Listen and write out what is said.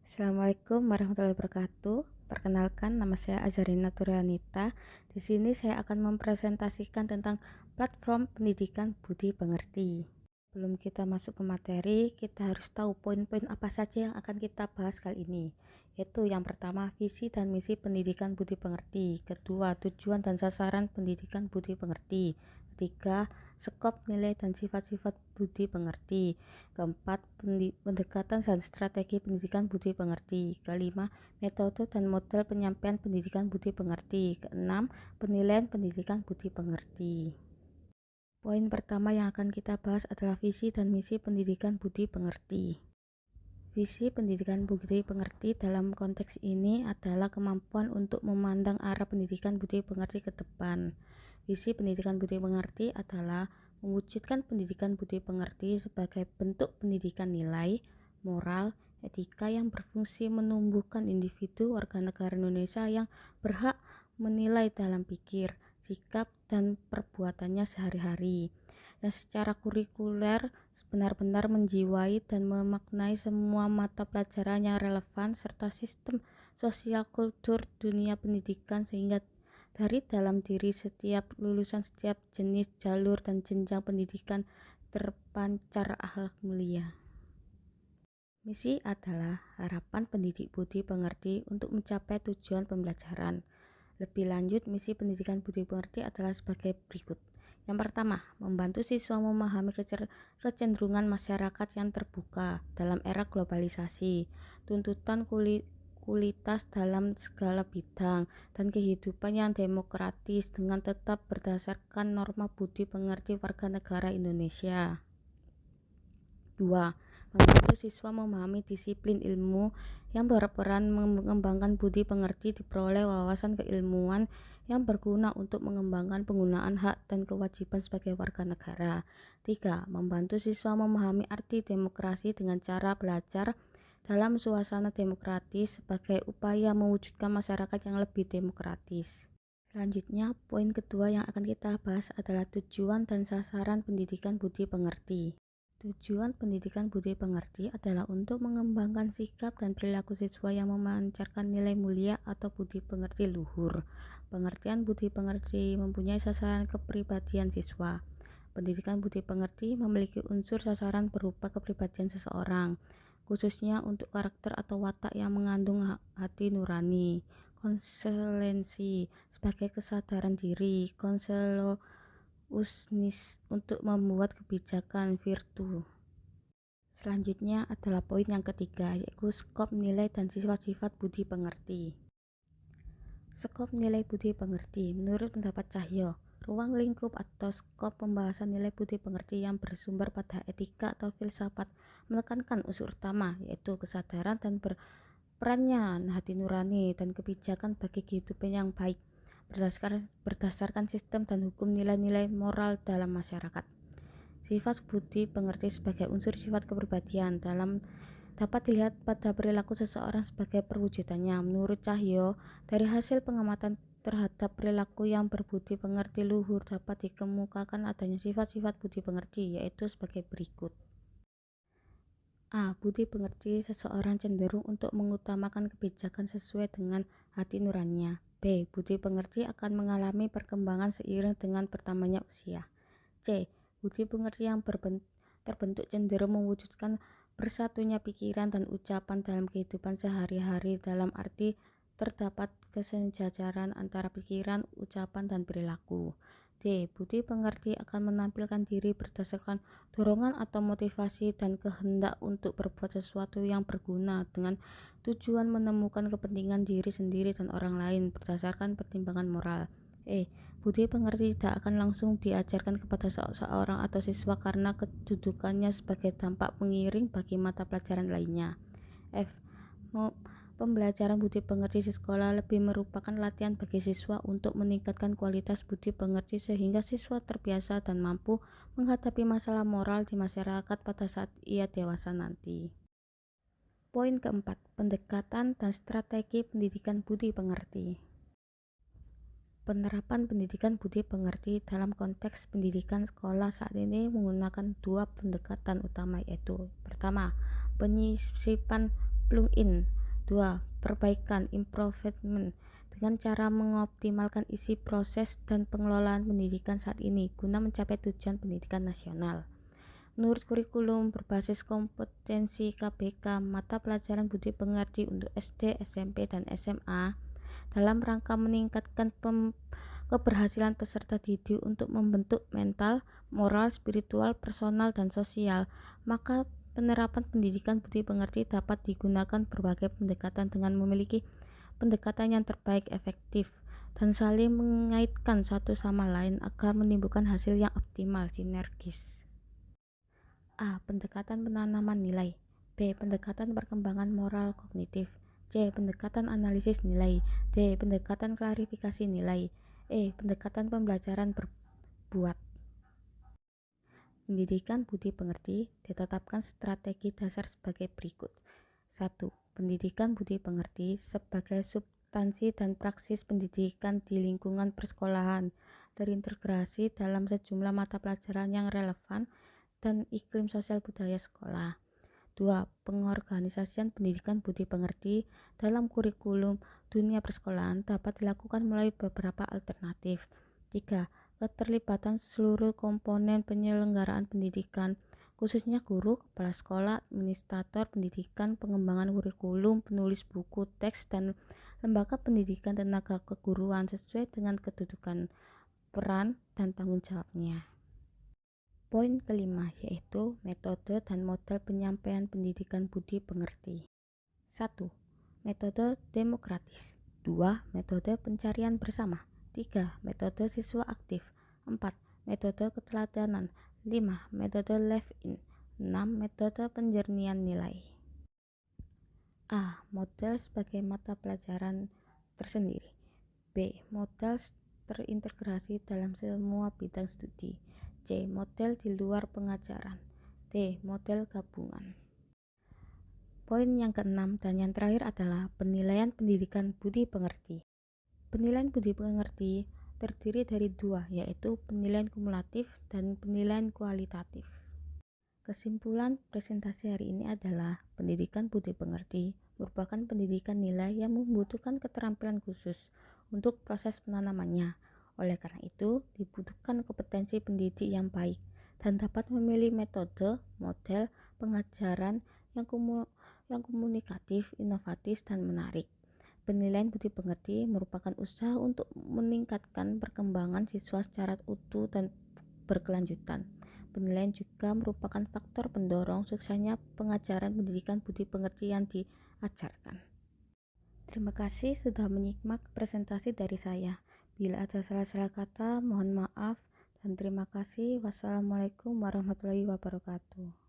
Assalamualaikum warahmatullahi wabarakatuh. Perkenalkan, nama saya Azarina Turianita. Di sini saya akan mempresentasikan tentang platform pendidikan budi pengerti. Sebelum kita masuk ke materi, kita harus tahu poin-poin apa saja yang akan kita bahas kali ini. Yaitu yang pertama, visi dan misi pendidikan budi pengerti. Kedua, tujuan dan sasaran pendidikan budi pengerti. Ketiga, skop, nilai, dan sifat-sifat budi pengerti. Keempat, pendekatan dan strategi pendidikan budi pengerti. Kelima, metode dan model penyampaian pendidikan budi pengerti. Keenam, penilaian pendidikan budi pengerti. Poin pertama yang akan kita bahas adalah visi dan misi pendidikan budi pengerti. Visi pendidikan budi pengerti dalam konteks ini adalah kemampuan untuk memandang arah pendidikan budi pengerti ke depan. Visi pendidikan budi pengerti adalah mewujudkan pendidikan budi pengerti sebagai bentuk pendidikan nilai, moral, etika yang berfungsi menumbuhkan individu warga negara Indonesia yang berhak menilai dalam pikir, sikap, dan perbuatannya sehari-hari, yang secara kurikuler benar-benar menjiwai dan memaknai semua mata pelajaran yang relevan serta sistem sosial kultur dunia pendidikan sehingga dari dalam diri setiap lulusan setiap jenis jalur dan jenjang pendidikan terpancar akhlak mulia. Misi adalah harapan pendidik budi pengerti untuk mencapai tujuan pembelajaran. Lebih lanjut, misi pendidikan budi pengerti adalah sebagai berikut. Yang pertama, membantu siswa memahami kecenderungan masyarakat yang terbuka dalam era globalisasi, tuntutan kualitas dalam segala bidang, dan kehidupan yang demokratis dengan tetap berdasarkan norma budi pengerti warga negara Indonesia. 2. Membantu siswa memahami disiplin ilmu yang berperan mengembangkan budi pengerti diperoleh wawasan keilmuan yang berguna untuk mengembangkan penggunaan hak dan kewajiban sebagai warga negara. 3. Membantu siswa memahami arti demokrasi dengan cara belajar dalam suasana demokratis sebagai upaya mewujudkan masyarakat yang lebih demokratis. Selanjutnya, poin kedua yang akan kita bahas adalah tujuan dan sasaran pendidikan budi pengerti. Tujuan pendidikan budi pengerti adalah untuk mengembangkan sikap dan perilaku siswa yang memancarkan nilai mulia atau budi pengerti luhur. Pengertian budi pengerti mempunyai sasaran kepribadian siswa. Pendidikan budi pengerti memiliki unsur sasaran berupa kepribadian seseorang, khususnya untuk karakter atau watak yang mengandung hati nurani, konselensi sebagai kesadaran diri, usnis untuk membuat kebijakan virtu. Selanjutnya adalah poin yang ketiga, yaitu skop, nilai, dan sifat-sifat budi pengerti. Skop nilai budi pengerti. Menurut pendapat Cahyo, ruang lingkup atau skop pembahasan nilai budi pengerti yang bersumber pada etika atau filsafat menekankan unsur utama, yaitu kesadaran dan berperannya hati nurani dan kebijakan bagi kehidupan yang baik berdasarkan sistem dan hukum nilai-nilai moral dalam masyarakat. Sifat budi pengerti sebagai unsur sifat kepribadian dapat dilihat pada perilaku seseorang sebagai perwujudannya. Menurut Cahyo, dari hasil pengamatan terhadap perilaku yang berbudi pengerti luhur dapat dikemukakan adanya sifat-sifat budi pengerti, yaitu sebagai berikut. A. Budi pengerti seseorang cenderung untuk mengutamakan kebijakan sesuai dengan hati nuraninya. B. Budi pengerti akan mengalami perkembangan seiring dengan bertambahnya usia. C. Budi pengerti yang terbentuk cenderung mewujudkan bersatunya pikiran dan ucapan dalam kehidupan sehari-hari dalam arti terdapat kesejajaran antara pikiran, ucapan, dan perilaku. D. Budi pengerti akan menampilkan diri berdasarkan dorongan atau motivasi dan kehendak untuk berbuat sesuatu yang berguna dengan tujuan menemukan kepentingan diri sendiri dan orang lain berdasarkan pertimbangan moral. Budi pengerti tidak akan langsung diajarkan kepada seorang atau siswa karena kedudukannya sebagai dampak pengiring bagi mata pelajaran lainnya. Pembelajaran budi pengerti di sekolah lebih merupakan latihan bagi siswa untuk meningkatkan kualitas budi pengerti sehingga siswa terbiasa dan mampu menghadapi masalah moral di masyarakat pada saat ia dewasa nanti. Poin keempat, pendekatan dan strategi pendidikan budi pengerti. Penerapan pendidikan budi pengerti dalam konteks pendidikan sekolah saat ini menggunakan dua pendekatan utama, yaitu pertama, penyisipan plug-in 2. Perbaikan improvement dengan cara mengoptimalkan isi proses dan pengelolaan pendidikan saat ini guna mencapai tujuan pendidikan nasional. Menurut kurikulum berbasis kompetensi KBK, mata pelajaran budi pekerti untuk SD, SMP, dan SMA dalam rangka meningkatkan keberhasilan peserta didik untuk membentuk mental, moral, spiritual, personal, dan sosial, maka penerapan pendidikan budi pekerti dapat digunakan berbagai pendekatan dengan memiliki pendekatan yang terbaik, efektif, dan saling mengaitkan satu sama lain agar menimbulkan hasil yang optimal, sinergis. A. Pendekatan penanaman nilai. B. Pendekatan perkembangan moral kognitif. C. Pendekatan analisis nilai. D. Pendekatan klarifikasi nilai. E. Pendekatan pembelajaran berbuat. Pendidikan budi pekerti ditetapkan strategi dasar sebagai berikut. 1. Pendidikan budi pekerti sebagai substansi dan praksis pendidikan di lingkungan persekolahan, terintegrasi dalam sejumlah mata pelajaran yang relevan dan iklim sosial budaya sekolah. 2. Pengorganisasian pendidikan budi pekerti dalam kurikulum dunia persekolahan dapat dilakukan melalui beberapa alternatif. 3. Keterlibatan seluruh komponen penyelenggaraan pendidikan, khususnya guru, kepala sekolah, administrator pendidikan, pengembangan kurikulum, penulis buku, teks, dan lembaga pendidikan tenaga keguruan sesuai dengan kedudukan, peran, dan tanggung jawabnya. Poin kelima yaitu metode dan model penyampaian pendidikan budi pekerti. 1. Metode demokratis. 2. Metode pencarian bersama. 3. Metode siswa aktif. 4. Metode keteladanan. 5. Metode live-in. 6. Metode penjernihan nilai. A. Model sebagai mata pelajaran tersendiri. B. Model terintegrasi dalam semua bidang studi. C. Model di luar pengajaran. D. Model gabungan. Poin yang keenam dan yang terakhir adalah penilaian pendidikan budi pekerti. Penilaian budi pekerti terdiri dari dua, yaitu penilaian kumulatif dan penilaian kualitatif. Kesimpulan presentasi hari ini adalah pendidikan budi pekerti merupakan pendidikan nilai yang membutuhkan keterampilan khusus untuk proses penanamannya. Oleh karena itu, dibutuhkan kompetensi pendidik yang baik dan dapat memilih metode, model pengajaran yang komunikatif, inovatif, dan menarik. Penilaian budi pekerti merupakan usaha untuk meningkatkan perkembangan siswa secara utuh dan berkelanjutan. Penilaian juga merupakan faktor pendorong suksesnya pengajaran pendidikan budi pekerti yang diajarkan. Terima kasih sudah menyimak presentasi dari saya. Bila ada salah-salah kata, mohon maaf dan terima kasih. Wassalamualaikum warahmatullahi wabarakatuh.